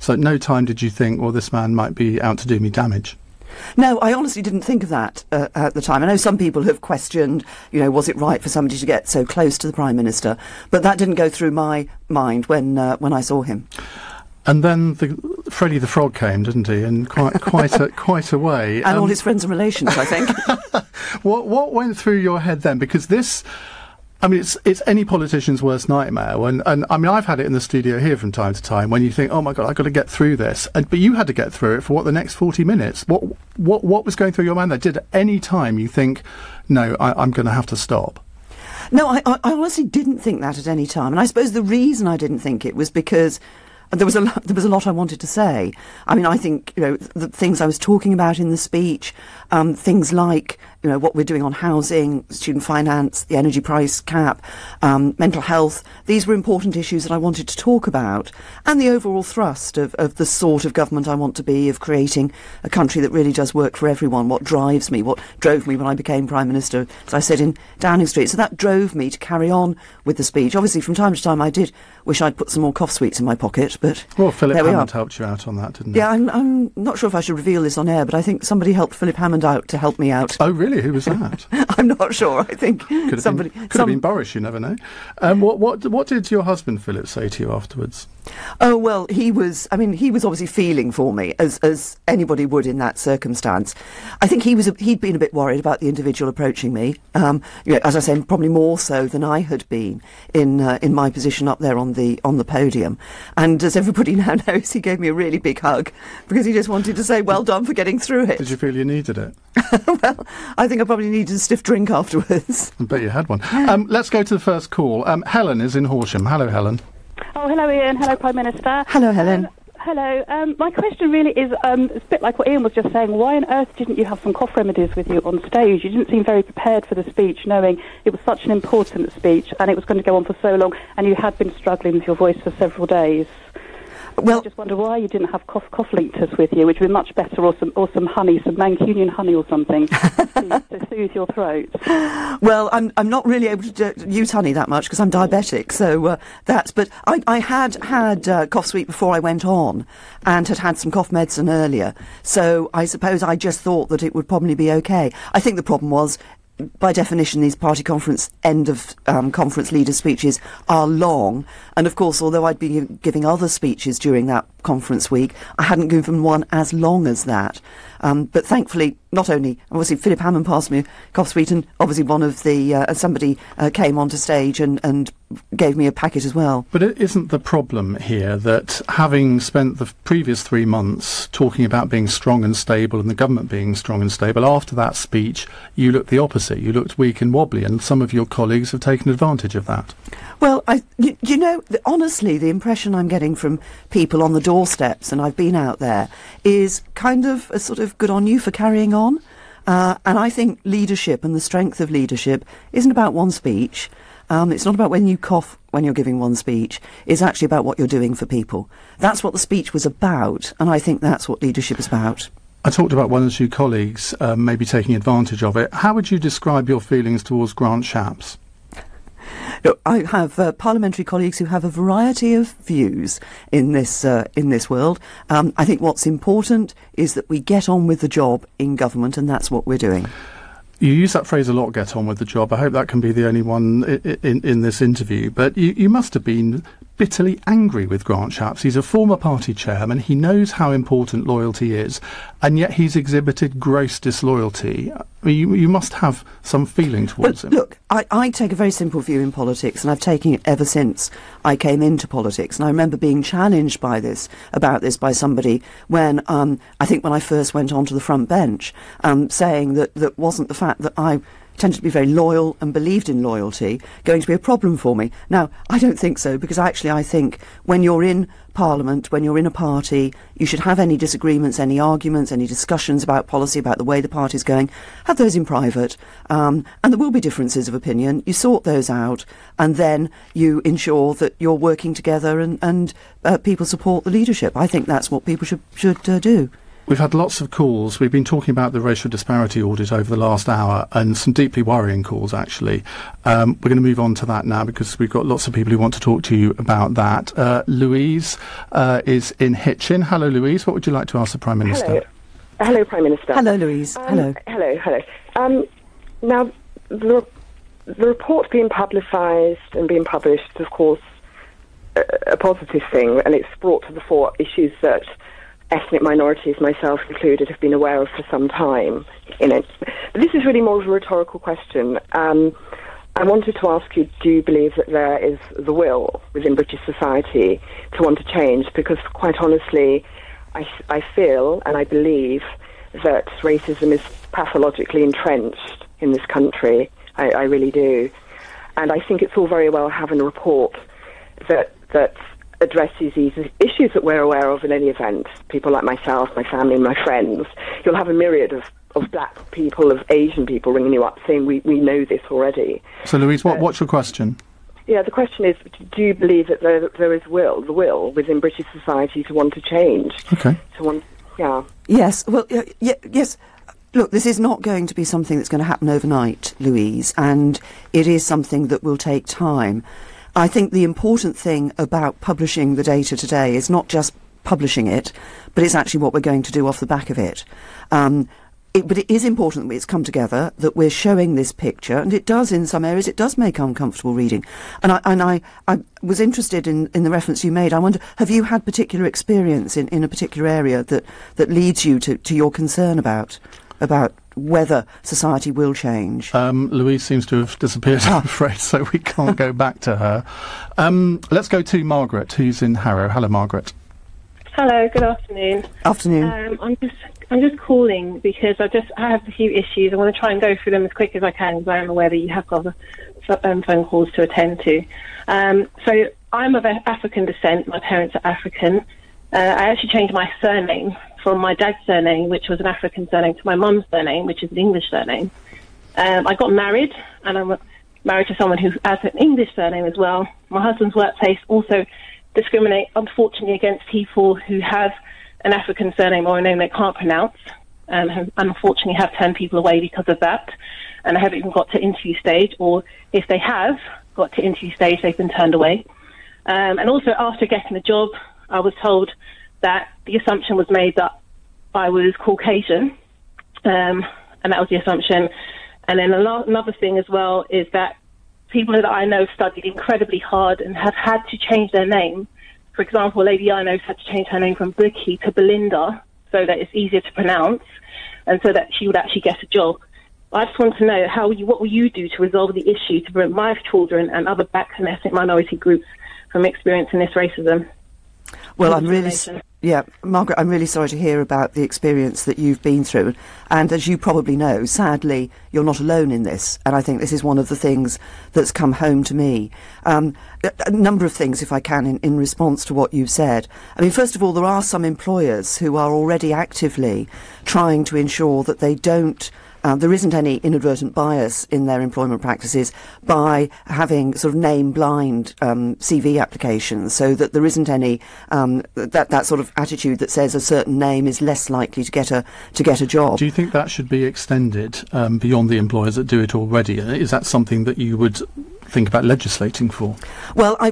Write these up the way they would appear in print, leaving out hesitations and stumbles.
So at no time did you think, well, this man might be out to do me damage? No, I honestly didn't think of that at the time. I know some people have questioned, was it right for somebody to get so close to the Prime Minister? But that didn't go through my mind when I saw him. And then Freddie the Frog came, didn't he? And quite a way. And all his friends and relations, I think. What went through your head then? Because this, I mean, it's any politician's worst nightmare. And I mean, I've had it in the studio here from time to time when you think, oh my God, I've got to get through this. But you had to get through it for the next 40 minutes. What was going through your mind there? Did at any time you think, no, I'm going to have to stop? No, I honestly didn't think that at any time. And I suppose the reason I didn't think it was because there was a lot I wanted to say. I mean, I think, the things I was talking about in the speech, things like, what we're doing on housing, student finance, the energy price cap, mental health, these were important issues that I wanted to talk about. And the overall thrust of the sort of government I want to be, of creating a country that really does work for everyone, what drives me, what drove me when I became Prime Minister, as I said, in Downing Street. So that drove me to carry on with the speech. Obviously, from time to time, I did wish I'd put some more cough sweets in my pocket, but well, Philip Hammond helped you out on that, didn't he? Yeah, I'm not sure if I should reveal this on air, but I think somebody helped Philip Hammond out to help me out. Oh, really? Who was that? I'm not sure. I think could have been Boris. You never know. What did your husband Philip say to you afterwards? Oh, well, he was obviously feeling for me, as anybody would in that circumstance. I think he'd been a bit worried about the individual approaching me, as I say, probably more so than I had been in my position up there on the podium. And as everybody now knows, he gave me a really big hug because he just wanted to say, well done for getting through it. Did you feel you needed it? Well, I think I probably needed a stiff drink afterwards. I bet you had one. Let's go to the first call. Helen is in Horsham. Hello, Helen. Oh, hello, Ian. Hello, Prime Minister. Hello, Helen. Hello. My question really is, it's a bit like what Ian was just saying. Why on earth didn't you have some cough remedies with you on stage? You didn't seem very prepared for the speech, knowing it was such an important speech and it was going to go on for so long, and you had been struggling with your voice for several days. Well, I just wonder why you didn't have cough linctus with you, which would be much better, or some honey, some Mancunian honey or something, to soothe your throat. Well, I'm not really able to use honey that much because I'm diabetic, so that's. But I had cough sweet before I went on, and had some cough medicine earlier. So I suppose I just thought that it would probably be okay. I think the problem was, by definition, these party conference end of conference leader speeches are long, and of course, although I'd been giving other speeches during that conference week, I hadn't given one as long as that. But thankfully, not only obviously Philip Hammond passed me a cough sweet, and obviously one of the somebody came onto stage and gave me a packet as well. But it isn't the problem here that, having spent the previous 3 months talking about being strong and stable and the government being strong and stable, after that speech you looked the opposite. You looked weak and wobbly, and some of your colleagues have taken advantage of that. Well, honestly, the impression I'm getting from people on the doorsteps, and I've been out there, is kind of a sort of good on you for carrying on. And I think leadership and the strength of leadership isn't about one speech. It's not about when you cough when you're giving one speech. It's actually about what you're doing for people. That's what the speech was about, and I think that's what leadership is about. I talked about one or two colleagues maybe taking advantage of it. How would you describe your feelings towards Grant Shapps? Look, I have parliamentary colleagues who have a variety of views in this world. I think what's important is that we get on with the job in government, and that's what we're doing. You use that phrase a lot, get on with the job. I hope that can be the only one in this interview. But you must have been bitterly angry with Grant Shapps. He's a former party chairman. He knows how important loyalty is, and yet he's exhibited gross disloyalty. You must have some feeling towards him. Look, I take a very simple view in politics, and I've taken it ever since I came into politics. And I remember being challenged by somebody when I think when I first went onto the front bench, saying that wasn't the fact that I tended to be very loyal and believed in loyalty going to be a problem for me. Now, I don't think so, because actually I think when you're in Parliament, when you're in a party, you should have any disagreements, any arguments, any discussions about policy, about the way the party's going, have those in private. And there will be differences of opinion. You sort those out, and then you ensure that you're working together and people support the leadership. I think that's what people should do. We've had lots of calls. We've been talking about the racial disparity audit over the last hour, and some deeply worrying calls, actually. We're going to move on to that now because we've got lots of people who want to talk to you about that. Louise is in Hitchin. Hello, Louise. What would you like to ask the Prime Minister? Hello. Hello, Prime Minister. Hello, Louise. Hello. Hello. Now, the report being publicised and being published is, of course, a positive thing, and it's brought to the fore issues that ethnic minorities, myself included, have been aware of for some time. But this is really more of a rhetorical question. I wanted to ask you, do you believe that there is the will within British society to want to change? Because, quite honestly, I feel and I believe that racism is pathologically entrenched in this country. I really do. And I think it's all very well having a report that addresses these issues that we're aware of in any event. People like myself, my family, my friends. You'll have a myriad of black people, of Asian people ringing you up saying, we know this already. So, Louise, what's your question? Yeah, the question is, do you believe that there is the will within British society to want to change? Okay. Yes, well, yes. Look, this is not going to be something that's going to happen overnight, Louise, and it is something that will take time. I think the important thing about publishing the data today is not just publishing it, but it's actually what we're going to do off the back of it. But it is important that it's come together, that we're showing this picture, and it does, in some areas, it does make uncomfortable reading. And I was interested in the reference you made. I wonder, have you had particular experience in a particular area that leads you to your concern about whether society will change? Louise seems to have disappeared, I'm afraid, so we can't go back to her. Let's go to Margaret, who's in Harrow. Hello, Margaret. Hello, good afternoon. Afternoon. I'm just calling because I have a few issues. I want to try and go through them as quick as I can because I am aware that you have got phone calls to attend to. So I'm of African descent. My parents are African. I actually changed my surname from my dad's surname, which was an African surname, to my mum's surname, which is an English surname. I got married, and I'm married to someone who has an English surname as well. My husband's workplace also discriminate, unfortunately, against people who have an African surname or a name they can't pronounce, and unfortunately have turned people away because of that, and I haven't even got to interview stage, or if they have got to interview stage, they've been turned away. And also, after getting a job, I was told that the assumption was made that I was Caucasian, and that was the assumption. And then another thing as well is that people that I know studied incredibly hard and have had to change their name. For example, a lady I know has had to change her name from Bricky to Belinda so that it's easier to pronounce and so that she would actually get a job. I just want to know what will you do to resolve the issue to prevent my children and other black and ethnic minority groups from experiencing this racism? Well, Margaret, I'm really sorry to hear about the experience that you've been through. And as you probably know, sadly, you're not alone in this. And I think this is one of the things that's come home to me. A number of things, if I can, in response to what you've said. I mean, first of all, there are some employers who are already actively trying to ensure that they don't there isn't any inadvertent bias in their employment practices by having sort of name-blind CV applications, so that there isn't any that sort of attitude that says a certain name is less likely to get a job. Do you think that should be extended beyond the employers that do it already? Is that something that you would think about legislating for? Well, I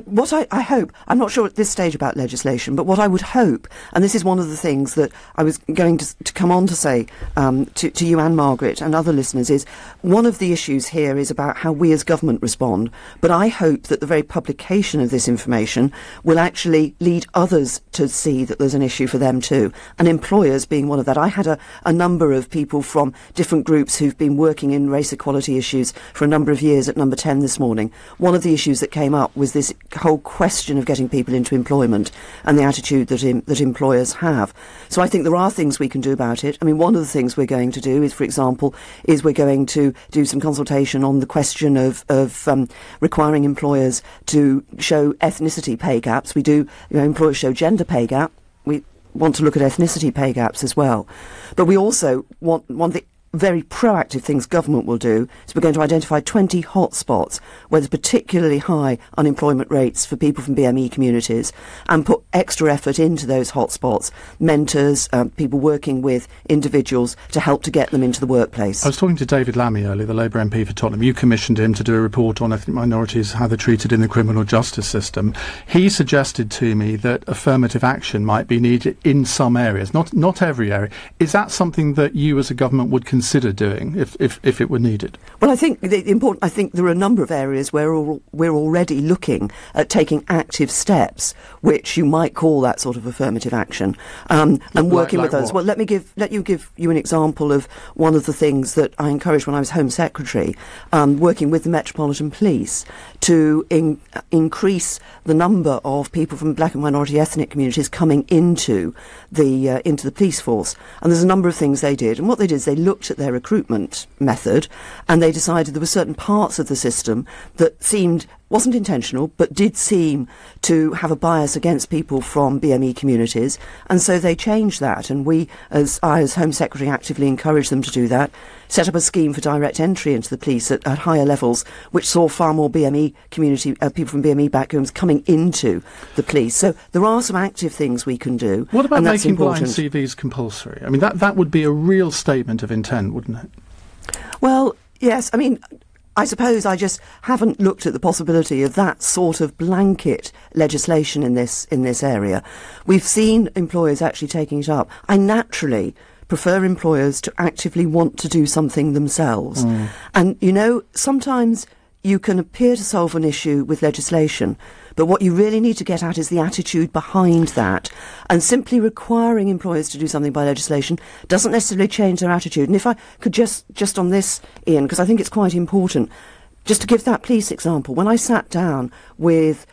hope, I'm not sure at this stage about legislation, but what I would hope, and this is one of the things that I was going to come on to say to you and Margaret and other listeners, is one of the issues here is about how we as government respond, but I hope that the very publication of this information will actually lead others to see that there's an issue for them too, and employers being one of that. I had a number of people from different groups who've been working in race equality issues for a number of years at Number 10 this morning. One of the issues that came up was this whole question of getting people into employment and the attitude that employers have. So I think there are things we can do about it. I mean, one of the things we're going to do is, for example, we're going to do some consultation on the question of requiring employers to show ethnicity pay gaps. We do, employers show gender pay gap. We want to look at ethnicity pay gaps as well. But we also want the very proactive things government will do is we're going to identify 20 hotspots where there's particularly high unemployment rates for people from BME communities and put extra effort into those hotspots, mentors, people working with individuals to help to get them into the workplace. I was talking to David Lammy earlier, the Labour MP for Tottenham. You commissioned him to do a report on ethnic minorities, how they're treated in the criminal justice system. He suggested to me that affirmative action might be needed in some areas, not every area. Is that something that you as a government would consider doing if it were needed? Well, I think I think there are a number of areas where we're already looking at taking active steps, which you might call that sort of affirmative action, and working with those. What? Well, let you give you an example of one of the things that I encouraged when I was Home Secretary, working with the Metropolitan Police to increase the number of people from black and minority ethnic communities coming into the police force. And there's a number of things they did, and what they did is they looked at their recruitment method, and they decided there were certain parts of the system that wasn't intentional, but did seem to have a bias against people from BME communities, and so they changed that. And I, as Home Secretary, actively encouraged them to do that, set up a scheme for direct entry into the police at higher levels, which saw far more BME community, people from BME backgrounds coming into the police. So there are some active things we can do. What about making important. blind CVs compulsory? I mean, that would be a real statement of intent, wouldn't it? Well, yes. I mean, I suppose I just haven't looked at the possibility of that sort of blanket legislation in this area. We've seen employers actually taking it up. I naturally prefer employers to actively want to do something themselves. And, sometimes you can appear to solve an issue with legislation, but what you really need to get at is the attitude behind that. And simply requiring employers to do something by legislation doesn't necessarily change their attitude. And if I could just on this, Ian, because I think it's quite important, just to give that police example, when I sat down with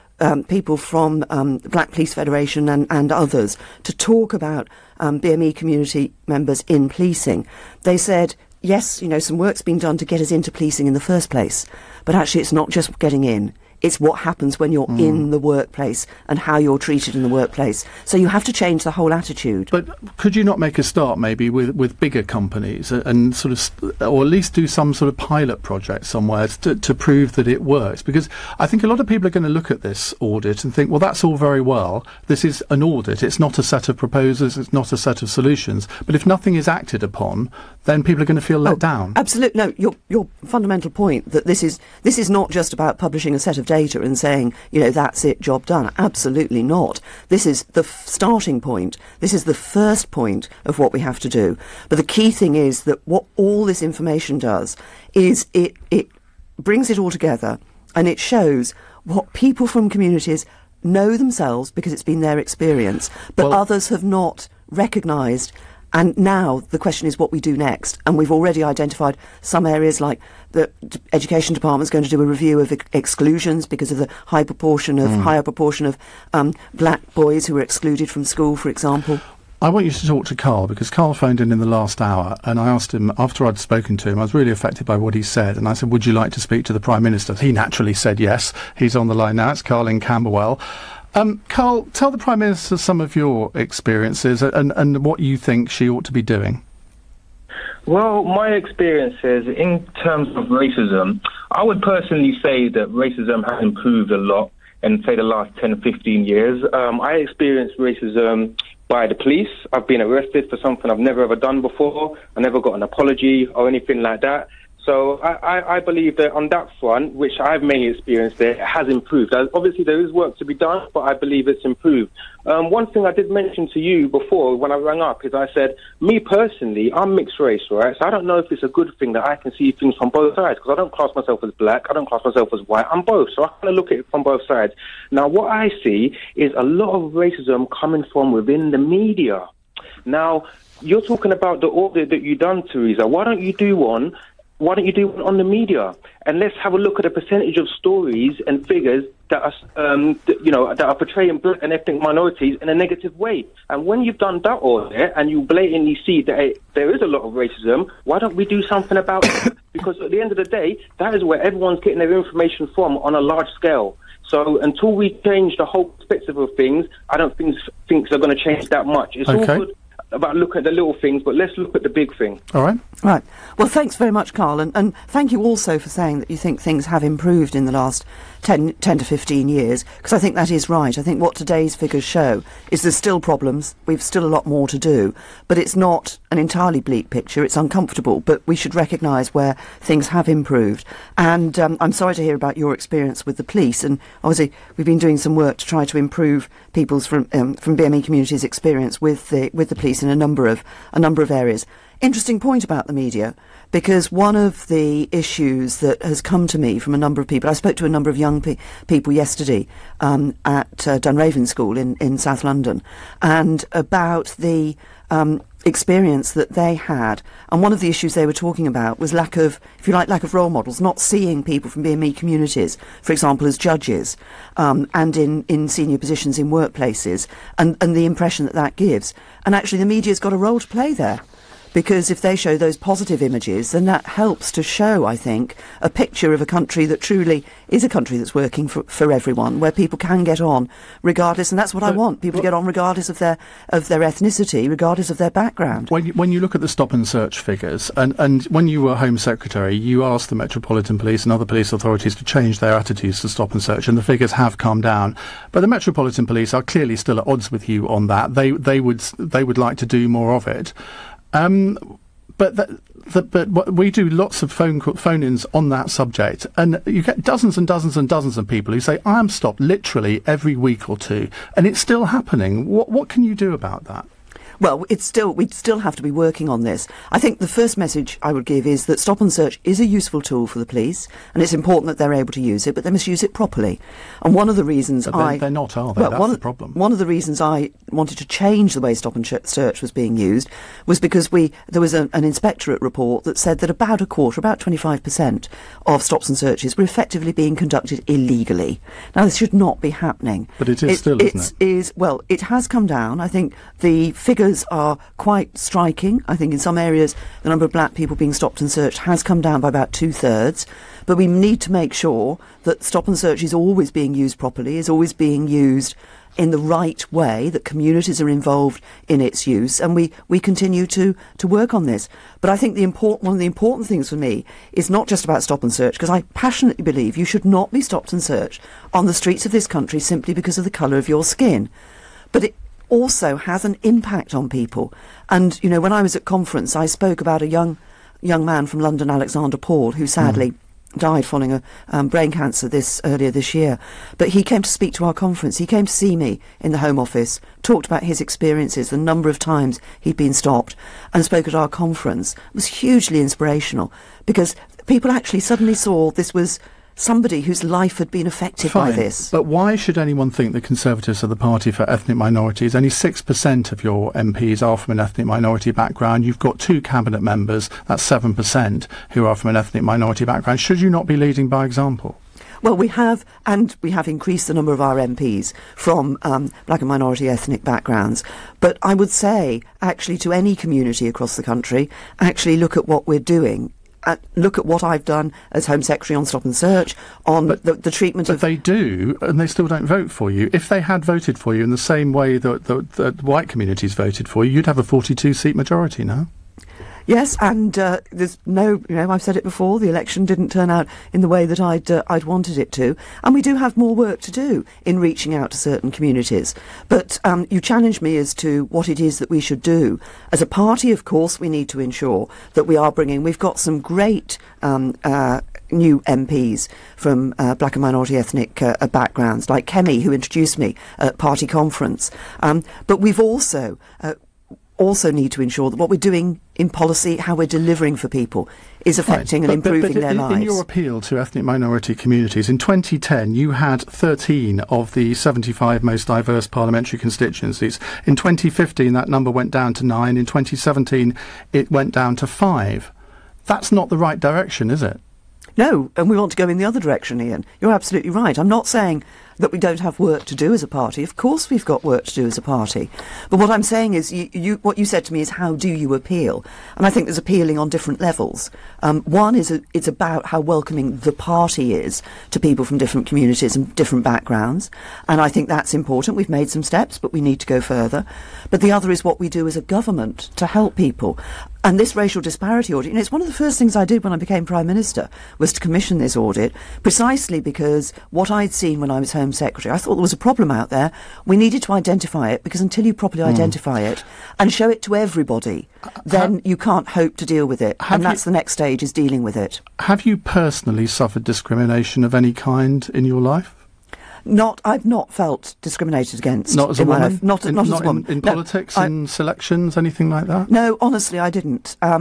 people from the Black Police Federation and others to talk about BME community members in policing, they said, yes, some work's been done to get us into policing in the first place, but actually it's not just getting in. It's what happens when you're in the workplace and how you're treated in the workplace. So you have to change the whole attitude. But could you not make a start maybe with bigger companies and sort of, or at least do some sort of pilot project somewhere to prove that it works? Because I think a lot of people are going to look at this audit and think, well, that's all very well. This is an audit. It's not a set of proposals. It's not a set of solutions. But if nothing is acted upon, then people are going to feel let down. Absolutely. No, your fundamental point that this is not just about publishing a set of data and saying, that's it, job done. Absolutely not. This is the starting point. This is the first point of what we have to do. But the key thing is that what all this information does is it brings it all together, and it shows what people from communities know themselves because it's been their experience, but others have not recognised. And now the question is what we do next. And we've already identified some areas, like the Education Department's going to do a review of exclusions because of the higher proportion of black boys who were excluded from school, for example. I want you to talk to Carl, because Carl phoned in the last hour, and I asked him, after I'd spoken to him, I was really affected by what he said, and I said, would you like to speak to the Prime Minister? He naturally said yes. He's on the line now. It's Carl in Camberwell. Carl, tell the Prime Minister some of your experiences and what you think she ought to be doing. Well, my experiences in terms of racism, I would personally say that racism has improved a lot in, say, the last 10, 15 years. I experienced racism by the police. I've been arrested for something I've never ever done before. I never got an apology or anything like that. So I believe that on that front, which I've mainly experienced, it has improved. Obviously, there is work to be done, but I believe it's improved. One thing I did mention to you before when I rang up is I said, me personally, I'm mixed race, right? So I don't know if it's a good thing that I can see things from both sides, because I don't class myself as black, I don't class myself as white, I'm both. So I kind of look at it from both sides. Now, what I see is a lot of racism coming from within the media. Now, you're talking about the audit that you've done, Theresa. Why don't you do one on the media? And let's have a look at the percentage of stories and figures that are, that are portraying black and ethnic minorities in a negative way. And when you've done that audit and you blatantly see that there is a lot of racism, why don't we do something about it? Because at the end of the day, that is where everyone's getting their information from on a large scale. So until we change the whole perspective of things, I don't think things are going to change that much. It's all good. about looking at the little things, but let's look at the big thing. All right. Right. Well, thanks very much, Carl, and thank you also for saying that you think things have improved in the last 10 to 15 years, because I think that is right. I think what today's figures show is there's still problems, we've still a lot more to do, but it's not an entirely bleak picture, it's uncomfortable, but we should recognise where things have improved. And I'm sorry to hear about your experience with the police, and obviously we've been doing some work to try to improve people's from BME communities' experience with the police in a number of areas. Interesting point about the media, because one of the issues that has come to me from a number of people, I spoke to a number of young people yesterday at Dunraven School in South London, and about the experience that they had, and one of the issues they were talking about was lack of role models, not seeing people from BME communities, for example, as judges, and in senior positions in workplaces, and the impression that gives. And actually the media's got a role to play there, because if they show those positive images, then that helps to show, I think, a picture of a country that truly is a country that's working for everyone, where people can get on regardless, and that's what I want, people to get on regardless of their ethnicity, regardless of their background. When you look at the stop and search figures, and when you were Home Secretary, you asked the Metropolitan Police and other police authorities to change their attitudes to stop and search, and the figures have come down. But the Metropolitan Police are clearly still at odds with you on that. They would like to do more of it. But we do lots of phone-ins on that subject, and you get dozens and dozens and dozens of people who say, I am stopped literally every week or two, and it's still happening. What can you do about that? Well, we'd still have to be working on this. I think the first message I would give is that stop and search is a useful tool for the police, and it's important that they're able to use it, but they must use it properly. And one of the reasons they're not, are they? Well, that's the problem. One of the reasons I wanted to change the way stop and search was being used was because there was an inspectorate report that said that about 25% of stops and searches were effectively being conducted illegally. Now, this should not be happening. But it is still, isn't it? Well, it has come down. I think the figures are quite striking. I think in some areas the number of black people being stopped and searched has come down by about 2/3. But we need to make sure that stop and search is always being used properly, is always being used in the right way, that communities are involved in its use, and we continue to work on this. But I think one of the important things for me is not just about stop and search, because I passionately believe you should not be stopped and searched on the streets of this country simply because of the colour of your skin. But it also has an impact on people. And, you know, when I was at conference, I spoke about a young man from London, Alexander Paul, who sadly died following a brain cancer earlier this year. But he came to speak to our conference. He came to see me in the Home Office, talked about his experiences, the number of times he'd been stopped, and spoke at our conference. It was hugely inspirational, because people actually suddenly saw this was somebody whose life had been affected by this. But why should anyone think the Conservatives are the party for ethnic minorities? Only 6% of your MPs are from an ethnic minority background. You've got 2 cabinet members, that's 7%, who are from an ethnic minority background. Should you not be leading by example? Well, we have increased the number of our MPs from black and minority ethnic backgrounds. But I would say, actually, to any community across the country, actually look at what we're doing. Look at what I've done as Home Secretary on stop and search, on the treatment of... But they do, and they still don't vote for you. If they had voted for you in the same way that white communities voted for you, you'd have a 42-seat majority now. Yes, and there's no, I've said it before, the election didn't turn out in the way that I'd wanted it to. And we do have more work to do in reaching out to certain communities. But you challenged me as to what it is that we should do. As a party, of course, we need to ensure that we've got some great new MPs from black and minority ethnic backgrounds, like Kemi, who introduced me at party conference. But we've also need to ensure that what we're doing in policy, how we're delivering for people, is affecting and improving their lives. In your appeal to ethnic minority communities, in 2010 you had 13 of the 75 most diverse parliamentary constituencies. In 2015 that number went down to 9. In 2017 it went down to 5. That's not the right direction, is it? No, and we want to go in the other direction, Ian. You're absolutely right. I'm not saying that we don't have work to do as a party. Of course we've got work to do as a party. But what I'm saying is, what you said to me is, how do you appeal? And I think there's appealing on different levels. One is it's about how welcoming the party is to people from different communities and different backgrounds. And I think that's important. We've made some steps, but we need to go further. But the other is what we do as a government to help people. And this racial disparity audit, it's one of the first things I did when I became Prime Minister, was to commission this audit, precisely because what I'd seen when I was Home Secretary, I thought there was a problem out there. We needed to identify it, because until you properly identify it and show it to everybody, then you can't hope to deal with it. And that's the next stage, is dealing with it. Have you personally suffered discrimination of any kind in your life? I've not felt discriminated against. Not as a woman? Not as a woman. In politics, in selections, anything like that? No, honestly, I didn't. I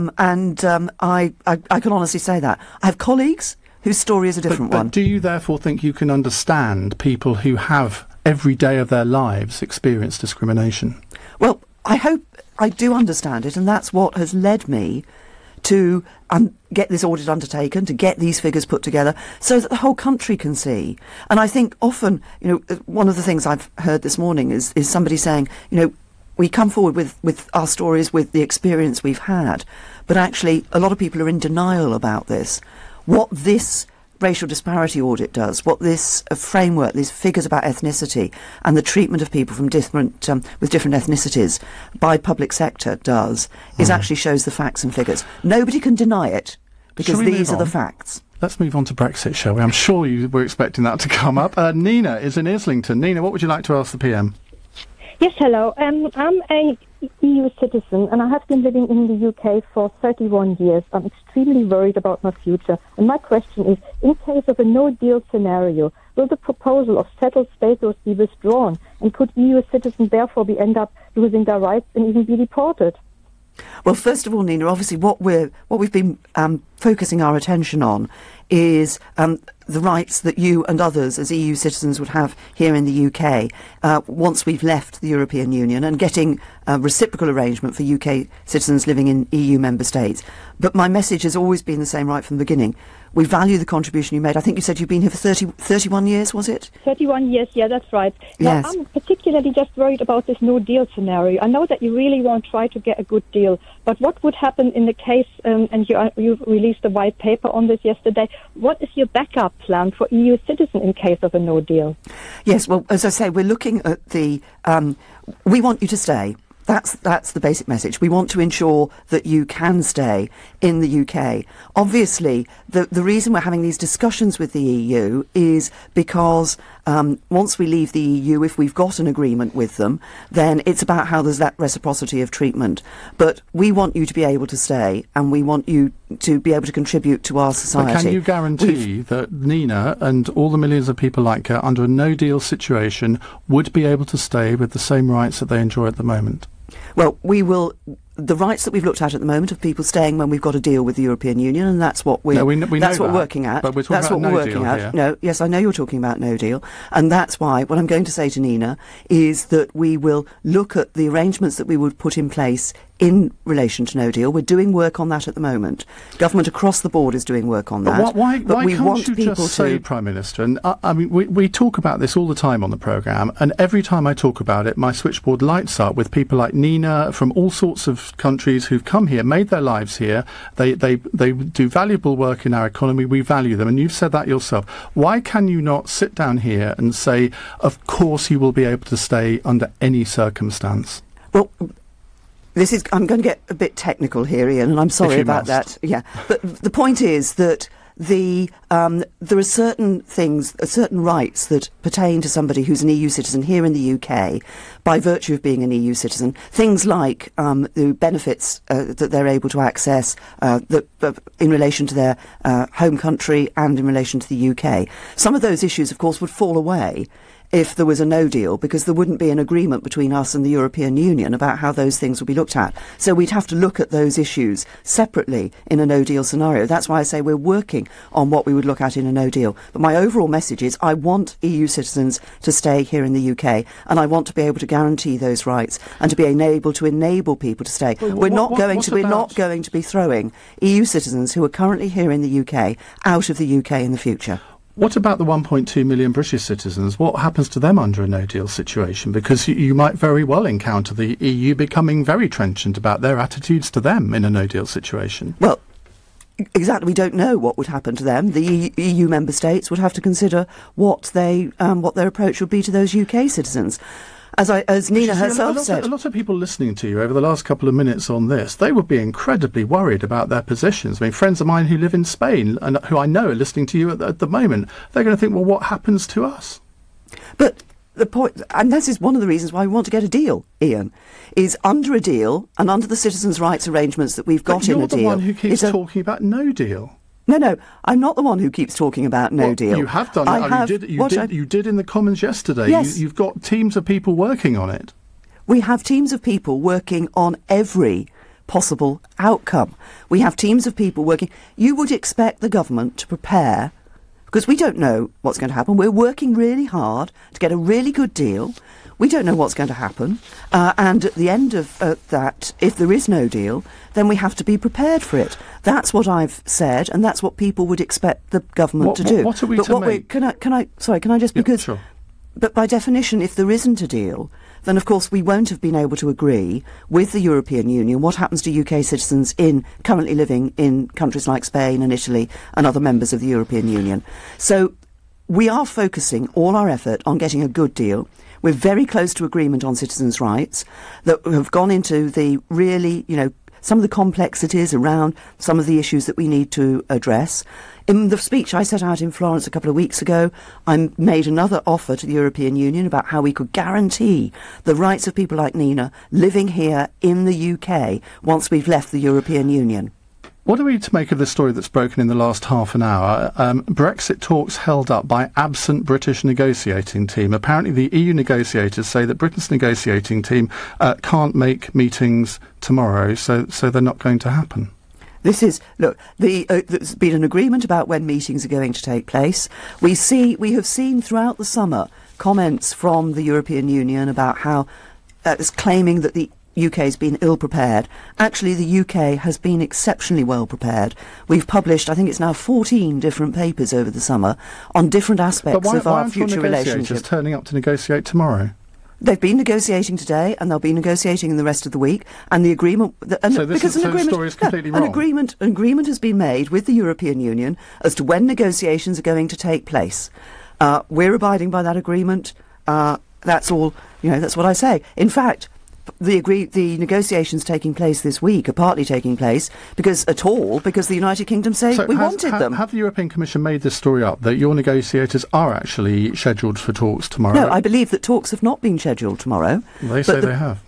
can honestly say that. I have colleagues whose story is a different one. But do you therefore think you can understand people who have, every day of their lives, experienced discrimination? Well, I hope I do understand it, and that's what has led me to get this audit undertaken, to get these figures put together, so that the whole country can see. And I think often, one of the things I've heard this morning is somebody saying, we come forward with our stories, with the experience we've had, but actually a lot of people are in denial about this. What this racial disparity audit does, what this framework, these figures about ethnicity and the treatment of people from different with different ethnicities by public sector does, is actually shows the facts and figures. Nobody can deny it, because these are the facts. Let's move on to Brexit, shall we? I'm sure you were expecting that to come up. Nina is in Islington. Nina, what would you like to ask the PM? Yes, hello. I'm a EU citizen, and I have been living in the UK for 31 years. I'm extremely worried about my future. And my question is, in case of a no-deal scenario, will the proposal of settled status be withdrawn? And could EU citizens therefore end up losing their rights and even be deported? Well, first of all, Nina, obviously what we've been focusing our attention on is the rights that you and others as EU citizens would have here in the UK once we've left the European Union, and getting a reciprocal arrangement for UK citizens living in EU member states. But my message has always been the same right from the beginning. We value the contribution you made. I think you said you've been here for 31 years, was it? 31 years, yeah, that's right. Yes. Now, I'm particularly just worried about this no-deal scenario. I know that you really won't try to get a good deal, but what would happen in the case, and you released a white paper on this yesterday, what is your backup plan for EU citizens in case of a no-deal? Yes, well, as I say, we're looking at the... we want you to stay. That's the basic message. We want to ensure that you can stay in the UK. Obviously, the reason we're having these discussions with the EU is because once we leave the EU, if we've got an agreement with them, then it's about how there's that reciprocity of treatment. But we want you to be able to stay, and we want you to be able to contribute to our society. But can you guarantee that Nina and all the millions of people like her, under a no-deal situation, would be able to stay with the same rights that they enjoy at the moment? Well, we will. The rights that we've looked at the moment of people staying when we've got a deal with the European Union, and that's what we're working at. But we're talking about no deal here. No, yes, I know you're talking about no deal, and that's why what I'm going to say to Nina is that we will look at the arrangements that we would put in place in relation to no deal. We're doing work on that at the moment. Government across the board is doing work on that. But why can't you just say, Prime Minister, and I mean, we talk about this all the time on the programme, and every time I talk about it, my switchboard lights up with people like Nina from all sorts of countries who've come here, made their lives here. They do valuable work in our economy. We value them, and you've said that yourself. Why can you not sit down here and say, of course you will be able to stay under any circumstance? Well, I'm going to get a bit technical here, Ian, and I'm sorry about that. Yeah, but the point is that there are certain things, certain rights that pertain to somebody who's an EU citizen here in the UK by virtue of being an EU citizen. Things like the benefits that they're able to access in relation to their home country and in relation to the UK. Some of those issues, of course, would fall away if there was a no deal, because there wouldn't be an agreement between us and the European Union about how those things would be looked at. So we'd have to look at those issues separately in a no deal scenario. That's why I say we're working on what we would look at in a no deal. But my overall message is I want EU citizens to stay here in the UK, and I want to be able to guarantee those rights and to be able to enable people to stay. Well, we're not going to be throwing EU citizens who are currently here in the UK out of the UK in the future. What about the 1.2 million British citizens? What happens to them under a no-deal situation? Because you might very well encounter the EU becoming very trenchant about their attitudes to them in a no-deal situation. Well, exactly, we don't know what would happen to them. The EU member states would have to consider what their approach would be to those UK citizens. As Nina herself said, a lot of people listening to you over the last couple of minutes on this, they would be incredibly worried about their positions. I mean, friends of mine who live in Spain and who I know are listening to you at the moment, they're going to think, well, what happens to us? But the point, and this is one of the reasons why we want to get a deal, Ian, is under a deal and under the citizens' rights arrangements that we've got in a deal. You're the one who keeps talking about no deal. No, I'm not the one who keeps talking about no deal. You have done it. You did in the Commons yesterday. Yes. You've got teams of people working on it. We have teams of people working on every possible outcome. We have teams of people working. You would expect the government to prepare, because we don't know what's going to happen. We're working really hard to get a really good deal. We don't know what's going to happen. And at the end of that, if there is no deal, then we have to be prepared for it. That's what I've said, and that's what people would expect the government to do. What are we to make? Can I just, because... Sure. But by definition, if there isn't a deal, then of course we won't have been able to agree with the European Union what happens to UK citizens currently living in countries like Spain and Italy and other members of the European Union. So we are focusing all our effort on getting a good deal. We're very close to agreement on citizens' rights that have gone into the really, some of the complexities around some of the issues that we need to address. In the speech I set out in Florence a couple of weeks ago, I made another offer to the European Union about how we could guarantee the rights of people like Nina living here in the UK once we've left the European Union. What are we to make of this story that's broken in the last half an hour? Brexit talks held up by absent British negotiating team. Apparently the EU negotiators say that Britain's negotiating team can't make meetings tomorrow, so they're not going to happen. There's been an agreement about when meetings are going to take place. We have seen throughout the summer comments from the European Union about how it's claiming that the UK has been ill-prepared. Actually, the UK has been exceptionally well-prepared. We've published, I think it's now 14 different papers over the summer on different aspects of our future relationship. But why aren't your negotiators turning up to negotiate tomorrow? They've been negotiating today, and they'll be negotiating in the rest of the week. And the agreement, the story is completely wrong. An agreement has been made with the European Union as to when negotiations are going to take place. We're abiding by that agreement. That's all. That's what I say. In fact, the negotiations taking place this week are partly taking place because the United Kingdom say we wanted them. Have the European Commission made this story up, that your negotiators are actually scheduled for talks tomorrow? No, I believe that talks have not been scheduled tomorrow. They say they have.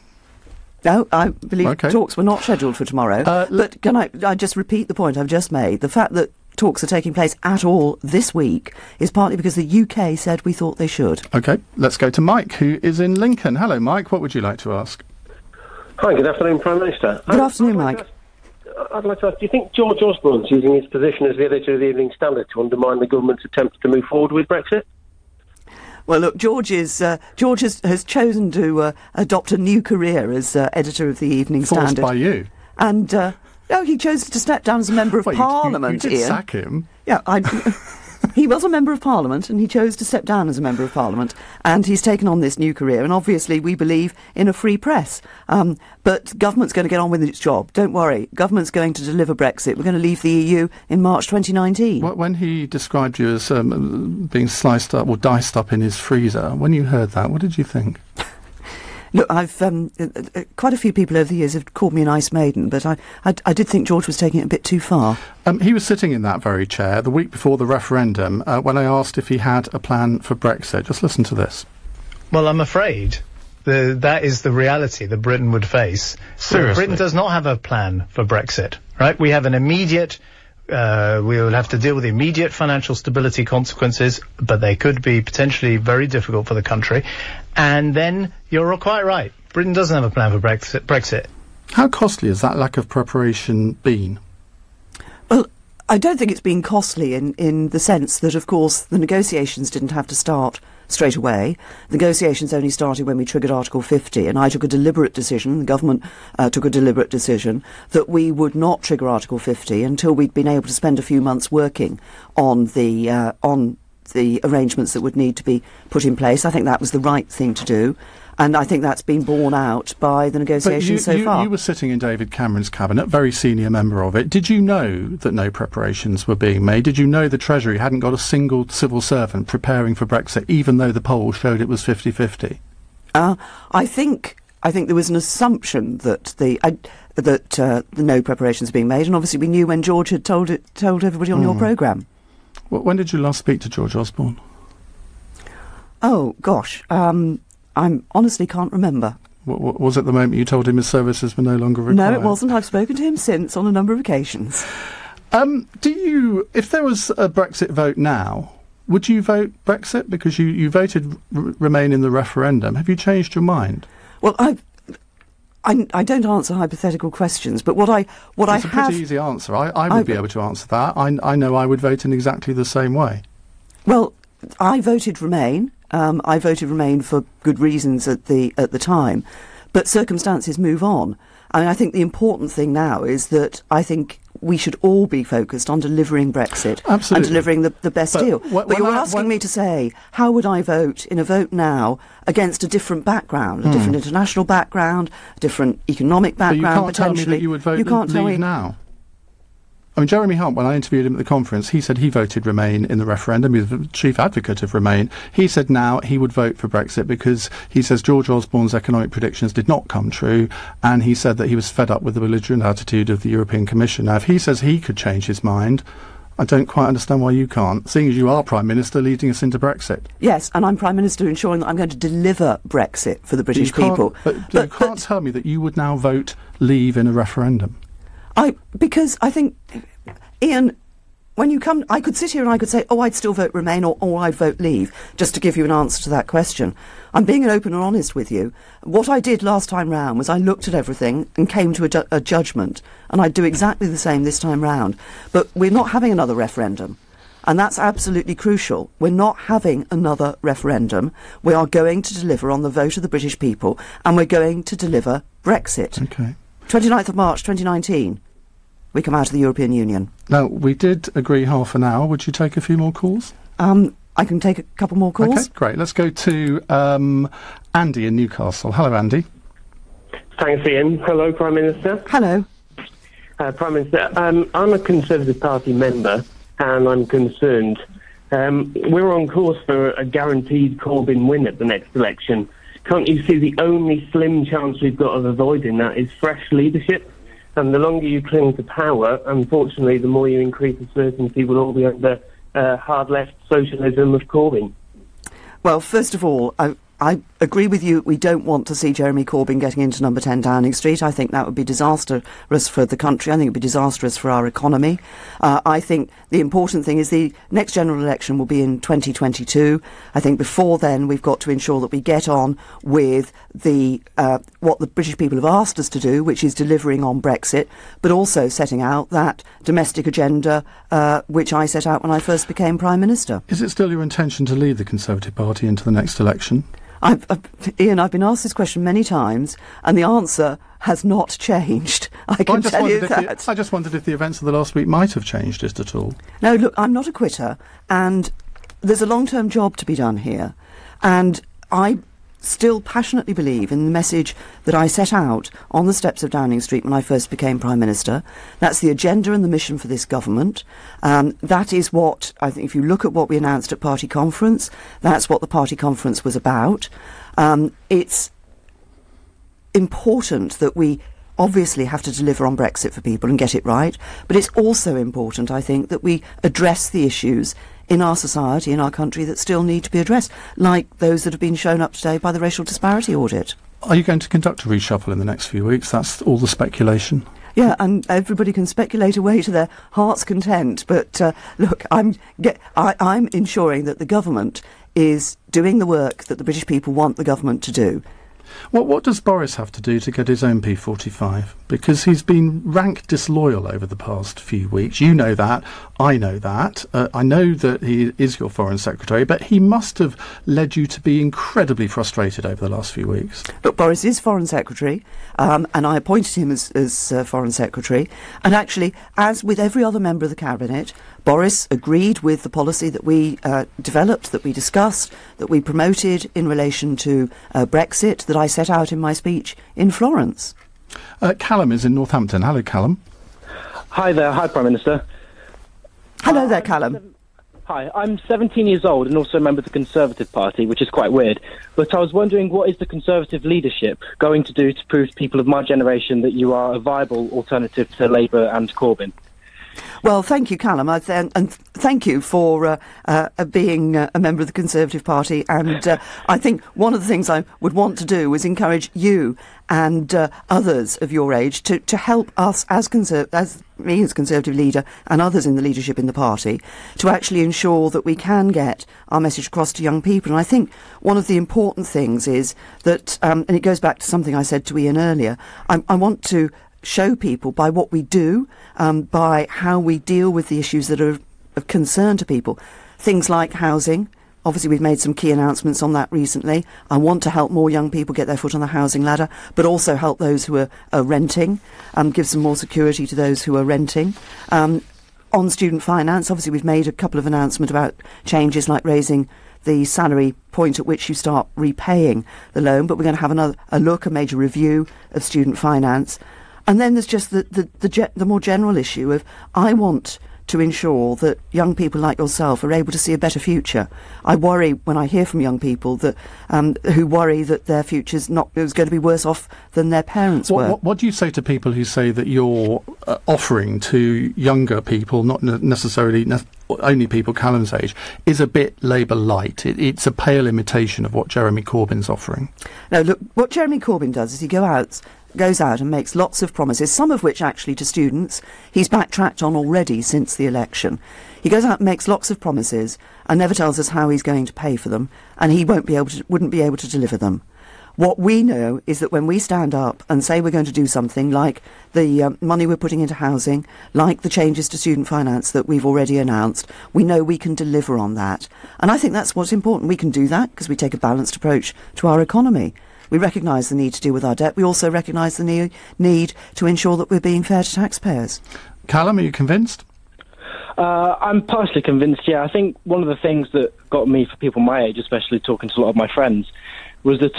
No, I believe talks were not scheduled for tomorrow. But can I just repeat the point I've just made? The fact that talks are taking place at all this week is partly because the UK said we thought they should. OK, let's go to Mike, who is in Lincoln. Hello, Mike. What would you like to ask? Hi, good afternoon, Prime Minister. Good afternoon, Mike. I'd like to ask, do you think George Osborne's using his position as the editor of the Evening Standard to undermine the government's attempts to move forward with Brexit? Well, look, George has chosen to adopt a new career as editor of the Evening Standard. Forced by you. And no, he chose to step down as a member of Parliament. You did Ian. sack him. Yeah, he was a member of Parliament, and he chose to step down as a member of Parliament, and he's taken on this new career. And obviously, we believe in a free press. But government's going to get on with its job. Don't worry, government's going to deliver Brexit. We're going to leave the EU in March 2019. When he described you as being sliced up or diced up in his freezer, when you heard that, what did you think? Look, I've quite a few people over the years have called me an ice maiden, but I did think George was taking it a bit too far. He was sitting in that very chair the week before the referendum when I asked if he had a plan for Brexit. Just listen to this. Well, I'm afraid that is the reality that Britain would face. Seriously? Britain does not have a plan for Brexit, right? We have an immediate... we will have to deal with immediate financial stability consequences, but they could be potentially very difficult for the country. And then you're quite right. Britain doesn't have a plan for Brexit. How costly has that lack of preparation been? Well, I don't think it's been costly in the sense that, of course, the negotiations didn't have to start straight away. The negotiations only started when we triggered Article 50, and I took a deliberate decision, the government took a deliberate decision, that we would not trigger Article 50 until we'd been able to spend a few months working on the arrangements that would need to be put in place. I think that was the right thing to do. And I think that's been borne out by the negotiations so far. You were sitting in David Cameron's cabinet, very senior member of it. Did you know that no preparations were being made? Did you know the Treasury hadn't got a single civil servant preparing for Brexit, even though the polls showed it was 50-50? I think there was an assumption that the no preparations were being made, and obviously we knew when George had told everybody on your programme. Well, when did you last speak to George Osborne? Oh, gosh. I honestly can't remember. Was it the moment you told him his services were no longer required? No, it wasn't. I've spoken to him since on a number of occasions. If there was a Brexit vote now, would you vote Brexit? Because you voted Remain in the referendum. Have you changed your mind? Well, I don't answer hypothetical questions, but what I have... It's a pretty easy answer. I would be able to answer that. I know I would vote in exactly the same way. Well, I voted Remain. I voted Remain for good reasons at the time, but circumstances move on. I mean, I think the important thing now is that I think we should all be focused on delivering Brexit. Absolutely. And delivering the best deal. But you were asking me to say, how would I vote in a vote now against a different background, a different international background, a different economic background, but you can't tell me that you would vote leave now. I mean, Jeremy Hunt, when I interviewed him at the conference, he said he voted Remain in the referendum. He was the chief advocate of Remain. He said now he would vote for Brexit because he says George Osborne's economic predictions did not come true, and he said that he was fed up with the belligerent attitude of the European Commission. Now, if he says he could change his mind, I don't quite understand why you can't, seeing as you are Prime Minister leading us into Brexit. Yes, and I'm Prime Minister ensuring that I'm going to deliver Brexit for the British people. But you can't tell me that you would now vote leave in a referendum. Because I think, Ian, when you come, I could sit here and I could say, oh, I'd still vote Remain or I'd vote leave, just to give you an answer to that question. I'm being open and honest with you. What I did last time round was I looked at everything and came to a judgment, and I'd do exactly the same this time round. But we're not having another referendum, and that's absolutely crucial. We're not having another referendum. We are going to deliver on the vote of the British people, and we're going to deliver Brexit. Okay. 29th of March 2019, we come out of the European Union. Now, we did agree half an hour. Would you take a few more calls? I can take a couple more calls. Okay, great. Let's go to Andy in Newcastle. Hello, Andy. Thanks, Ian. Hello, Prime Minister. Hello. Prime Minister, I'm a Conservative Party member, and I'm concerned. We're on course for a guaranteed Corbyn win at the next election. Can't you see the only slim chance we've got of avoiding that is fresh leadership? And the longer you cling to power, unfortunately, the more you increase the certainty we'll all be under hard left socialism of Corbyn. Well, first of all, I agree with you. We don't want to see Jeremy Corbyn getting into number 10 Downing Street. I think that would be disastrous for the country. I think it would be disastrous for our economy. I think the important thing is the next general election will be in 2022. I think before then we've got to ensure that we get on with what the British people have asked us to do, which is delivering on Brexit, but also setting out that domestic agenda which I set out when I first became Prime Minister. Is it still your intention to lead the Conservative Party into the next election? Ian, I've been asked this question many times, and the answer has not changed. I can tell you that. I just wondered if the events of the last week might have changed it at all. No, look, I'm not a quitter, and there's a long-term job to be done here, and I still passionately believe in the message that I set out on the steps of Downing Street when I first became Prime Minister. That's the agenda and the mission for this government. That is what, I think, if you look at what we announced at Party Conference, that's what the Party Conference was about. It's important that we obviously have to deliver on Brexit for people and get it right, but it's also important, I think, that we address the issues in our society, in our country, that still need to be addressed, like those that have been shown up today by the racial disparity audit. Are you going to conduct a reshuffle in the next few weeks? That's all the speculation. Yeah, and everybody can speculate away to their heart's content, but look, I'm ensuring that the government is doing the work that the British people want the government to do. What does Boris have to do to get his own P45? Because he's been rank disloyal over the past few weeks. You know that. I know that. I know that he is your Foreign Secretary, but he must have led you to be incredibly frustrated over the last few weeks. Look, Boris is Foreign Secretary, and I appointed him as Foreign Secretary. And actually, as with every other member of the Cabinet, Boris agreed with the policy that we developed, that we discussed, that we promoted in relation to Brexit, that I set out in my speech in Florence. Callum is in Northampton. Hello, Callum. Hi there. Hi, Prime Minister. Hello there, Callum. Hi, I'm 17 years old and also a member of the Conservative Party, which is quite weird. But I was wondering, what is the Conservative leadership going to do to prove to people of my generation that you are a viable alternative to Labour and Corbyn? Well, thank you, Callum, and thank you for being a member of the Conservative Party. And I think one of the things I would want to do is encourage you and others of your age to help us as me as Conservative leader and others in the leadership in the party to actually ensure that we can get our message across to young people. And I think one of the important things is that, and it goes back to something I said to Ian earlier, I want to show people by what we do, by how we deal with the issues that are of concern to people. Things like housing. Obviously, we've made some key announcements on that recently. I want to help more young people get their foot on the housing ladder, but also help those who are renting, give some more security to those who are renting. On student finance, obviously, we've made a couple of announcements about changes like raising the salary point at which you start repaying the loan, but we're going to have a major review of student finance. And then there's just the more general issue of I want to ensure that young people like yourself are able to see a better future. I worry when I hear from young people that who worry that their future's going to be worse off than their parents were. What do you say to people who say that you're offering to younger people, not necessarily only people Callum's age, is a bit Labour light? It's a pale imitation of what Jeremy Corbyn's offering. No, look, what Jeremy Corbyn does is he goes out and makes lots of promises, some of which actually to students he's backtracked on already since the election. He goes out and makes lots of promises and never tells us how he's going to pay for them, and he wouldn't be able to deliver them. What we know is that when we stand up and say we're going to do something like the money we're putting into housing, like the changes to student finance that we've already announced, we know we can deliver on that. And I think that's what's important. We can do that because we take a balanced approach to our economy. We recognise the need to deal with our debt. We also recognise the need to ensure that we're being fair to taxpayers. Callum, are you convinced? I'm partially convinced, yeah. I think one of the things that got me, for people my age, especially talking to a lot of my friends, was that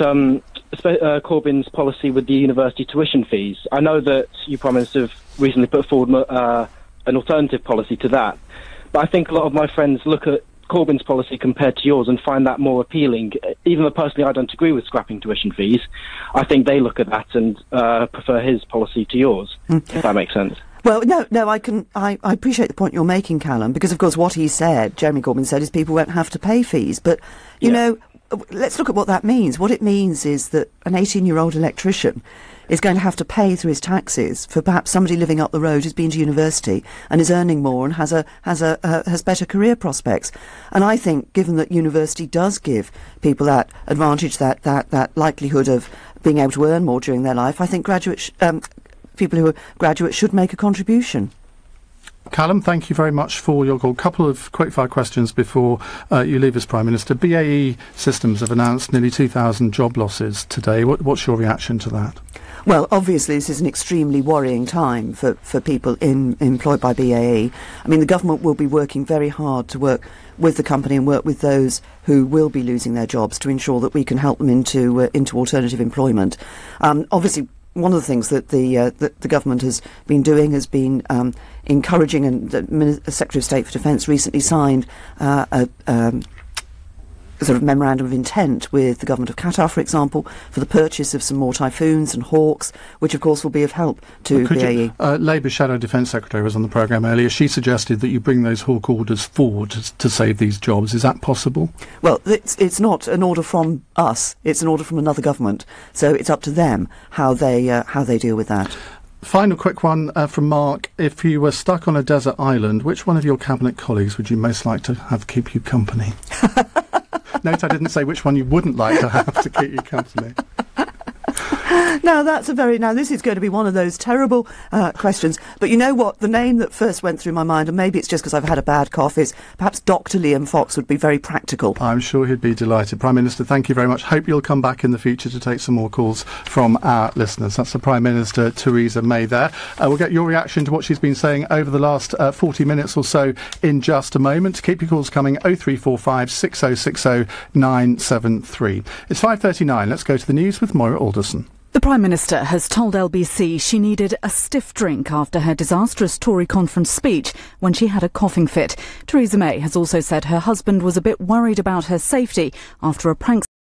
Corbyn's policy with the university tuition fees. I know that you, Prime Minister, have recently put forward an alternative policy to that, but I think a lot of my friends look at Corbyn's policy compared to yours and find that more appealing. Even though personally I don't agree with scrapping tuition fees, I think they look at that and prefer his policy to yours, if that makes sense. Well, no, I appreciate the point you're making, Callum, because of course what he said, Jeremy Corbyn said, is people won't have to pay fees. But, you know, let's look at what that means. What it means is that an 18-year-old electrician is going to have to pay through his taxes for perhaps somebody living up the road who's been to university and is earning more and has better career prospects. And I think, given that university does give people that advantage, that likelihood of being able to earn more during their life, I think people who are graduates should make a contribution. Callum, thank you very much for your call. Couple of quickfire questions before you leave as Prime Minister. BAE Systems have announced nearly 2,000 job losses today. What's your reaction to that? Well, obviously, this is an extremely worrying time for people employed by BAE. I mean, the government will be working very hard to work with the company and work with those who will be losing their jobs to ensure that we can help them into alternative employment. Obviously, one of the things that the government has been doing has been encouraging, and the Secretary of State for Defence recently signed a sort of memorandum of intent with the government of Qatar, for example, for the purchase of some more Typhoons and Hawks, which of course will be of help to BAE. Labour Shadow Defence Secretary was on the programme earlier. She suggested that you bring those Hawk orders forward to save these jobs. Is that possible? Well, it's not an order from us. It's an order from another government. So it's up to them how they deal with that. Final quick one from Mark. If you were stuck on a desert island, which one of your cabinet colleagues would you most like to have keep you company? Note I didn't say which one you wouldn't like to have to keep you company. Now, this is going to be one of those terrible questions. But you know what? The name that first went through my mind, and maybe it's just because I've had a bad cough, is perhaps Dr. Liam Fox would be very practical. I'm sure he'd be delighted. Prime Minister, thank you very much. Hope you'll come back in the future to take some more calls from our listeners. That's the Prime Minister, Theresa May there. We'll get your reaction to what she's been saying over the last 40 minutes or so in just a moment. Keep your calls coming, 0345 6060 973. It's 5:39. Let's go to the news with Moira Alderson. The Prime Minister has told LBC she needed a stiff drink after her disastrous Tory conference speech when she had a coughing fit. Theresa May has also said her husband was a bit worried about her safety after a prank